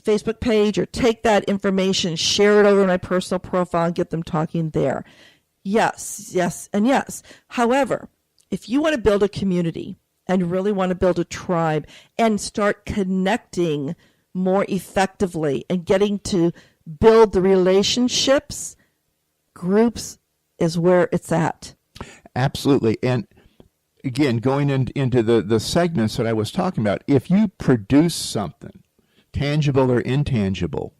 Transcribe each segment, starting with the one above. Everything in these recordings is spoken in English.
Facebook page or take that information, share it over my personal profile and get them talking there. Yes, yes, and yes. However, if you want to build a community and really want to build a tribe and start connecting more effectively and getting to build the relationships, groups is where it's at. Absolutely. And again, going into the segments that I was talking about, if you produce something, tangible or intangible,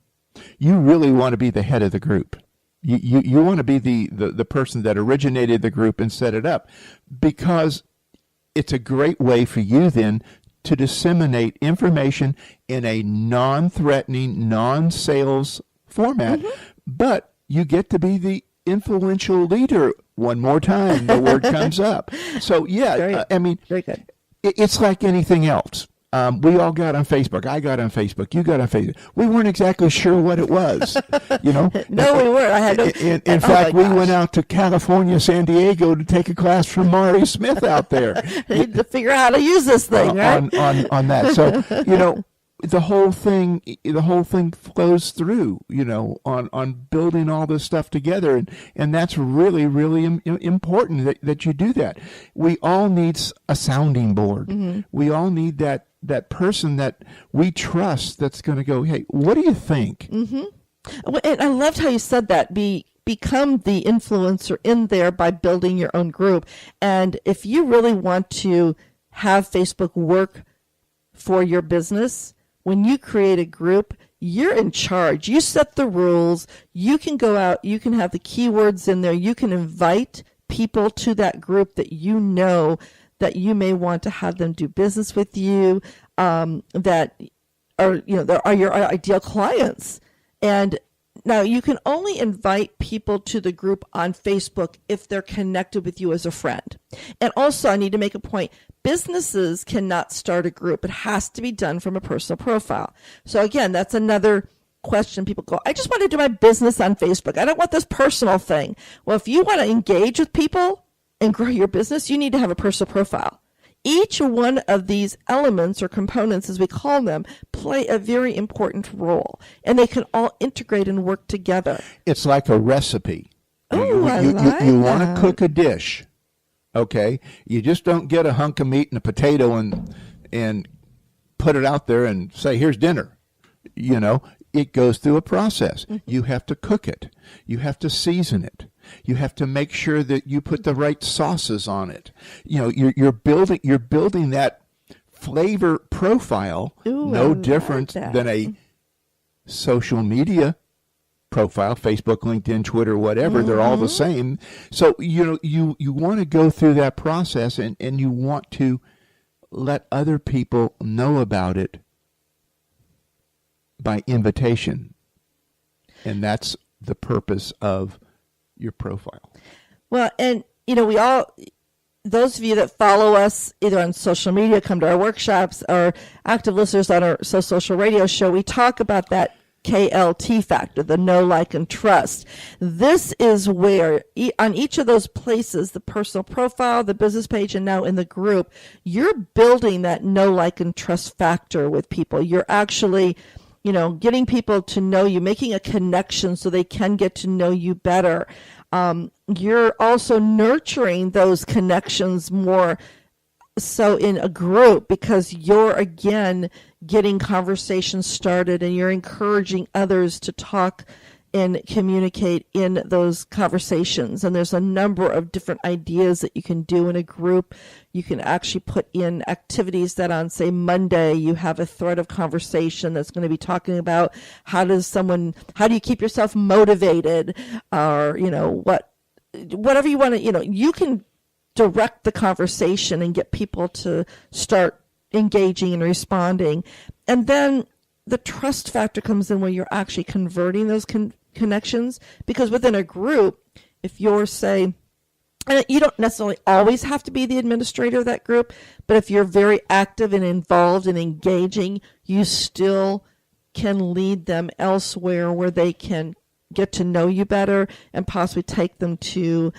you really want to be the head of the group. You want to be the person that originated the group and set it up, because it's a great way for you then to disseminate information in a non-threatening, non-sales format, but you get to be the influential leader. One more time, the word comes up. So, yeah, I mean, very good. It's like anything else. We all got on Facebook. I got on Facebook. You got on Facebook. We weren't exactly sure what it was, you know. No, we weren't. I had no. In fact, we went out to California, San Diego, to take a class from Marty Smith out there to figure out how to use this thing, right? On that. So, you know, the whole thing flows through, you know, on building all this stuff together, and that's really, really important that you do that. We all need a sounding board. We all need that person that we trust that's going to go, hey, what do you think? And I loved how you said that. Become the influencer in there by building your own group. And if you really want to have Facebook work for your business, when you create a group, you're in charge. You set the rules. You can go out. You can have the keywords in there. You can invite people to that group that you know that you may want to have them do business with you, that are your ideal clients. And now you can only invite people to the group on Facebook if they're connected with you as a friend. And also, I need to make a point. Businesses cannot start a group. It has to be done from a personal profile. So again, that's another question. People go, I just want to do my business on Facebook. I don't want this personal thing. Well, if you want to engage with people and grow your business, you need to have a personal profile. Each one of these elements or components, as we call them, play a very important role, and they can all integrate and work together. It's like a recipe. Oh, you want to cook a dish, okay? You just don't get a hunk of meat and a potato and put it out there and say, here's dinner. You know, it goes through a process. You have to cook it. You have to season it. You have to make sure that you put the right sauces on it. You know, you're building that flavor profile. No different than a social media profile, Facebook, LinkedIn, Twitter, whatever. They're all the same. So, you know, you want to go through that process and you want to let other people know about it by invitation. And that's the purpose of your profile. Well, and you know, those of you that follow us either on social media, come to our workshops, or active listeners on our social radio show, we talk about that KLT factor, the know, like, and trust. This is where on each of those places, the personal profile, the business page, and now in the group, you're building that know, like, and trust factor with people. You're actually, you know, getting people to know you, making a connection so they can get to know you better. You're also nurturing those connections more so in a group, because you're, again, getting conversations started and you're encouraging others to talk and communicate in those conversations. And there's a number of different ideas that you can do in a group. You can actually put in activities that on, say, Monday, you have a thread of conversation that's going to be talking about how do you keep yourself motivated, or, you know, whatever you want to, you know, you can direct the conversation and get people to start engaging and responding. And then the trust factor comes in where you're actually converting those connections, because within a group, if you're, say, and you don't necessarily always have to be the administrator of that group, but if you're very active and involved and engaging, you still can lead them elsewhere where they can get to know you better and possibly take them to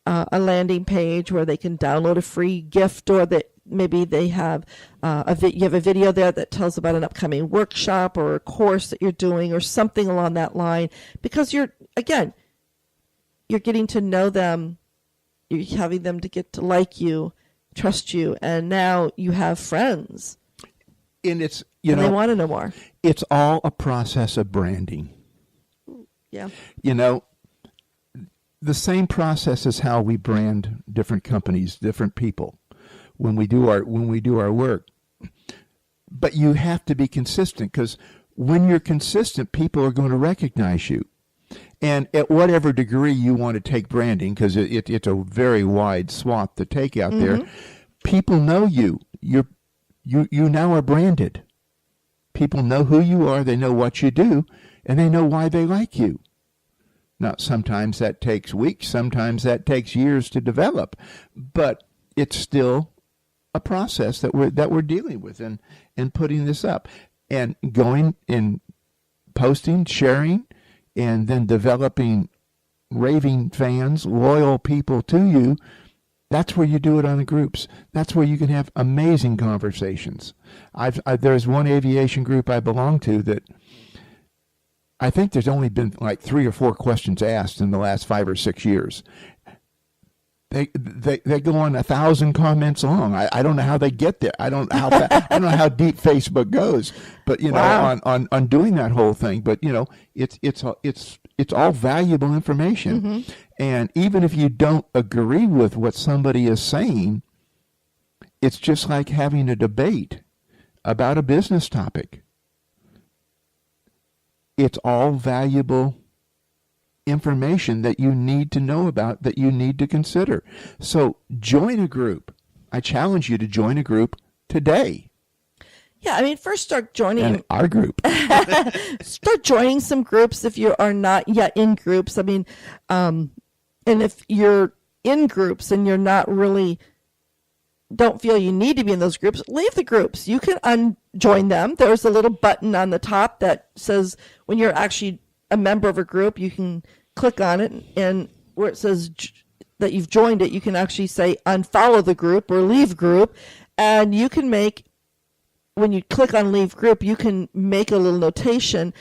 a landing page where they can download a free gift, or that maybe they have you have a video there that tells about an upcoming workshop or a course that you're doing or something along that line, because you're getting to know them, you're having them to get to like you, trust you, and now you have friends. And it's, they want to know more. It's all a process of branding. Yeah. The same process is how we brand different companies, different people when we do our work. But you have to be consistent, because when you're consistent, people are going to recognize you. And at whatever degree you want to take branding, because it's a very wide swath to take out there, people know you. You now are branded. People know who you are, they know what you do, and they know why they like you. Now, sometimes that takes weeks, sometimes that takes years to develop, but it's still a process that we're dealing with and putting this up and going and posting, sharing, and then developing raving fans, loyal people to you. That's where you do it on the groups. That's where you can have amazing conversations. There's one aviation group I belong to that I think there's only been like 3 or 4 questions asked in the last 5 or 6 years. They go on 1,000 comments long. I don't know how they get there. I don't know how deep Facebook goes. But Wow. on doing that whole thing. But it's all valuable information. And even if you don't agree with what somebody is saying, it's just like having a debate about a business topic. It's all valuable information that you need to know about, that you need to consider. So join a group. I challenge you to join a group today. Yeah, first start joining And our group. Start joining some groups if you are not yet in groups. And if you're in groups and you're not really, don't feel you need to be in those groups, leave the groups. You can unjoin them. There's a little button on the top that says when you're actually a member of a group, you can click on it, and where it says that you've joined it, you can actually say unfollow the group or leave group. And you can when you click on leave group, you can make a little notation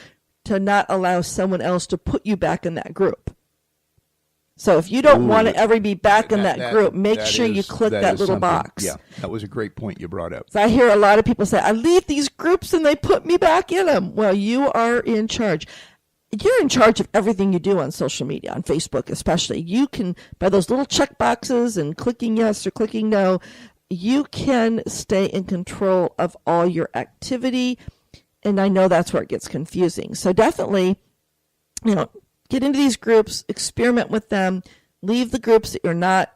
to not allow someone else to put you back in that group. So if you don't want to ever be back in that group, make sure you click that little box. Yeah, that was a great point you brought up. So I hear a lot of people say, I leave these groups and they put me back in them. Well, you are in charge. You're in charge of everything you do on social media, on Facebook especially. You can, by those little check boxes and clicking yes or clicking no, you can stay in control of all your activity. And I know that's where it gets confusing. So definitely, get into these groups, experiment with them, leave the groups that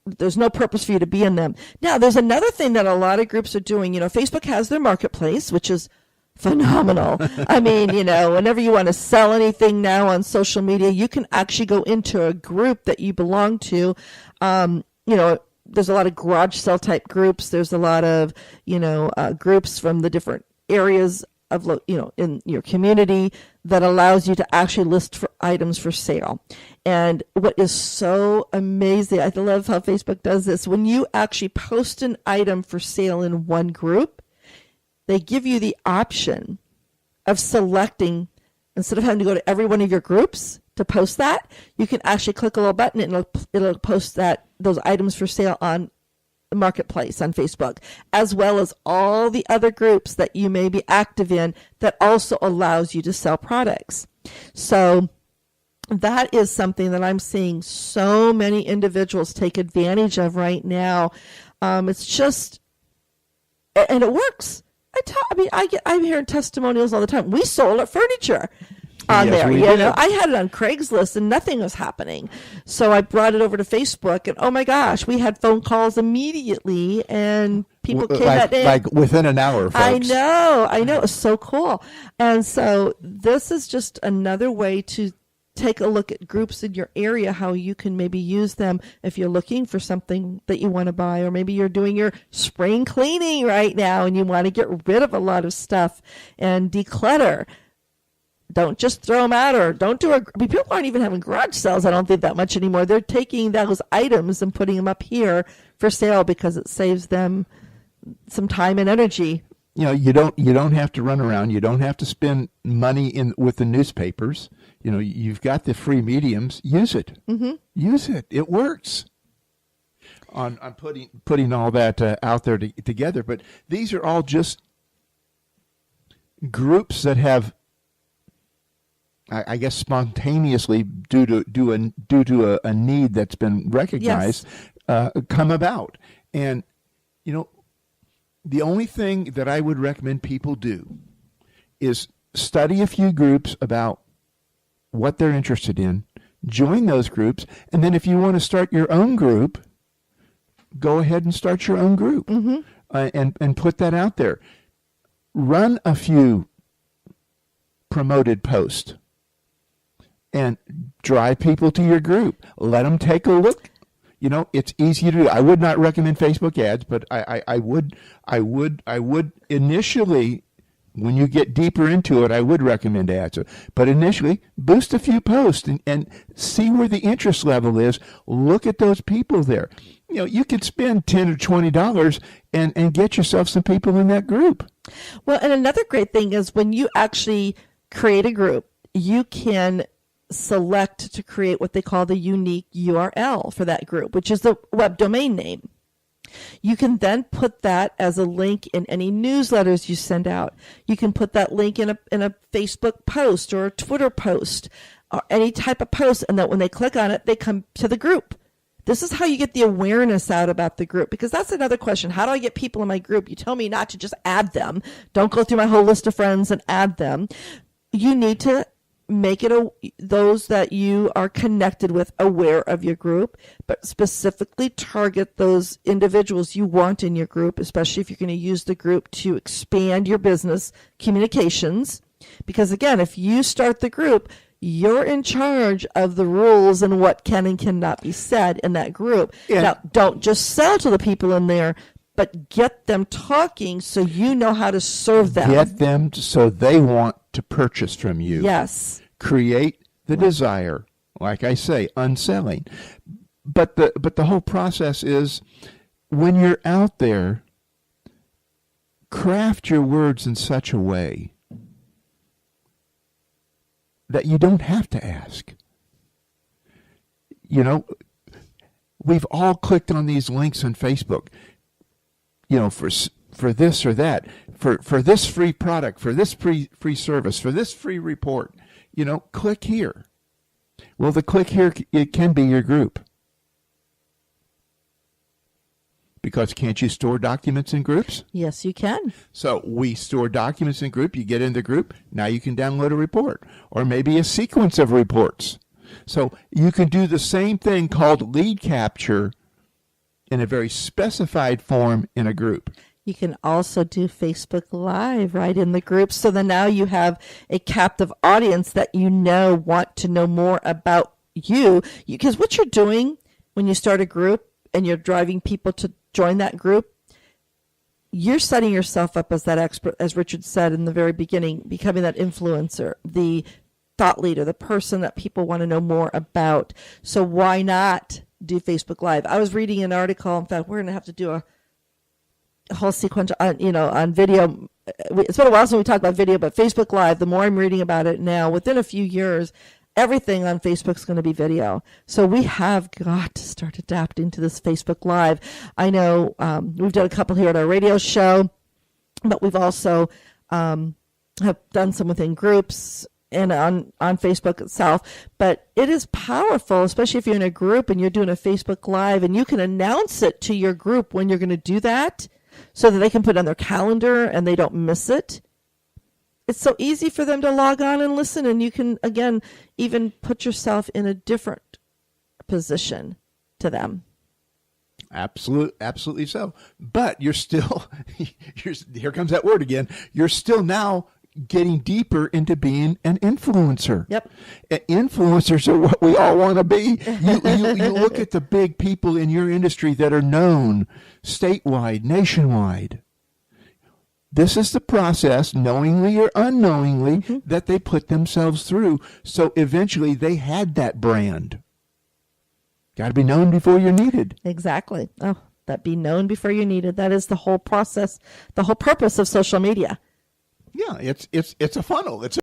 there's no purpose for you to be in them. Now, there's another thing that a lot of groups are doing. Facebook has their marketplace, which is phenomenal. Whenever you want to sell anything now on social media, you can actually go into a group that you belong to. There's a lot of garage sale type groups. There's a lot of, groups from the different areas of, in your community that allows you to actually list for items for sale. And what is so amazing, I love how Facebook does this. When you actually post an item for sale in one group, they give you the option of selecting, instead of having to go to every one of your groups to post that, you can actually click a little button and it'll post those items for sale on the marketplace on Facebook, as well as all the other groups that you may be active in that also allows you to sell products. So that is something that I'm seeing so many individuals take advantage of right now. It's just, and it works. I'm hearing testimonials all the time. We sold our furniture on there. I had it on Craigslist and nothing was happening. So I brought it over to Facebook, and oh my gosh, we had phone calls immediately, and people came in. Like within an hour, folks. I know. It was so cool. And so this is just another way to take a look at groups in your area, how you can maybe use them if you're looking for something that you want to buy, or maybe you're doing your spring cleaning right now and you want to get rid of a lot of stuff and declutter. Don't just throw them out, or don't do people aren't even having garage sales, I don't think, that much anymore. They're taking those items and putting them up here for sale because it saves them some time and energy. You don't have to run around. You don't have to spend money with the newspapers. You've got the free mediums. Use it. Mm-hmm. Use it. It works. On putting all that out there together, but these are all just groups that have, I guess, spontaneously due to a need that's been recognized, come about. And the only thing that I would recommend people do is study a few groups about what they're interested in, join those groups, and then if you want to start your own group, go ahead and start your own group. Mm-hmm. And put that out there. Run a few promoted posts and drive people to your group. Let them take a look. It's easy to do. I would not recommend Facebook ads, but I would initially, when you get deeper into it, I would recommend ads. But initially, boost a few posts and see where the interest level is. Look at those people there. You could spend $10 or $20 and get yourself some people in that group. Well, and another great thing is when you actually create a group, you can select to create what they call the unique URL for that group, which is the web domain name. You can then put that as a link in any newsletters you send out. You can put that link in a Facebook post or a Twitter post or any type of post, and that when they click on it, they come to the group. This is how you get the awareness out about the group, because that's another question. How do I get people in my group? You tell me not to just add them. Don't go through my whole list of friends and add them. You need to make it those that you are connected with aware of your group, but specifically target those individuals you want in your group, especially if you're going to use the group to expand your business communications. Because again, if you start the group, you're in charge of the rules and what can and cannot be said in that group. Yeah. Now, don't just sell to the people in there, but get them talking so you know how to serve them. Get them so they want to purchase from you. Yes. Create the desire, like I say, unselling. But the whole process is, when you're out there, craft your words in such a way that you don't have to ask. We've all clicked on these links on Facebook, for this or that, for this free product, for this free service, for this free report. Click here. Well, the click here, it can be your group. Because can't you store documents in groups? Yes, you can. So we store documents in group. You get in the group. Now you can download a report or maybe a sequence of reports. So you can do the same thing called lead capture in a very specified form in a group. You can also do Facebook Live right in the group. So then now you have a captive audience that want to know more about you. Because what you're doing when you start a group and you're driving people to join that group, you're setting yourself up as that expert, as Richard said in the very beginning, becoming that influencer, the thought leader, the person that people want to know more about. So why not do Facebook Live? I was reading an article. In fact, we're going to have to do a whole sequence on video. It's been a while since we talked about video, but Facebook Live, the more I'm reading about it now, within a few years, everything on Facebook is going to be video. So we have got to start adapting to this Facebook Live. I know we've done a couple here at our radio show, but we've also have done some within groups and on Facebook itself. But it is powerful, especially if you're in a group and you're doing a Facebook Live, and you can announce it to your group when you're going to do that so that they can put it on their calendar and they don't miss it. It's so easy for them to log on and listen, and you can, again, even put yourself in a different position to them. Absolutely so. But you're still, here comes that word again, you're still now getting deeper into being an influencer. Yep. Influencers are what we all want to be. You look at the big people in your industry that are known statewide, nationwide. This is the process, knowingly or unknowingly, that they put themselves through. So eventually they had that brand. Got to be known before you're needed. Exactly. Oh, that be known before you need it. That is the whole process, the whole purpose of social media. Yeah, it's a funnel. It's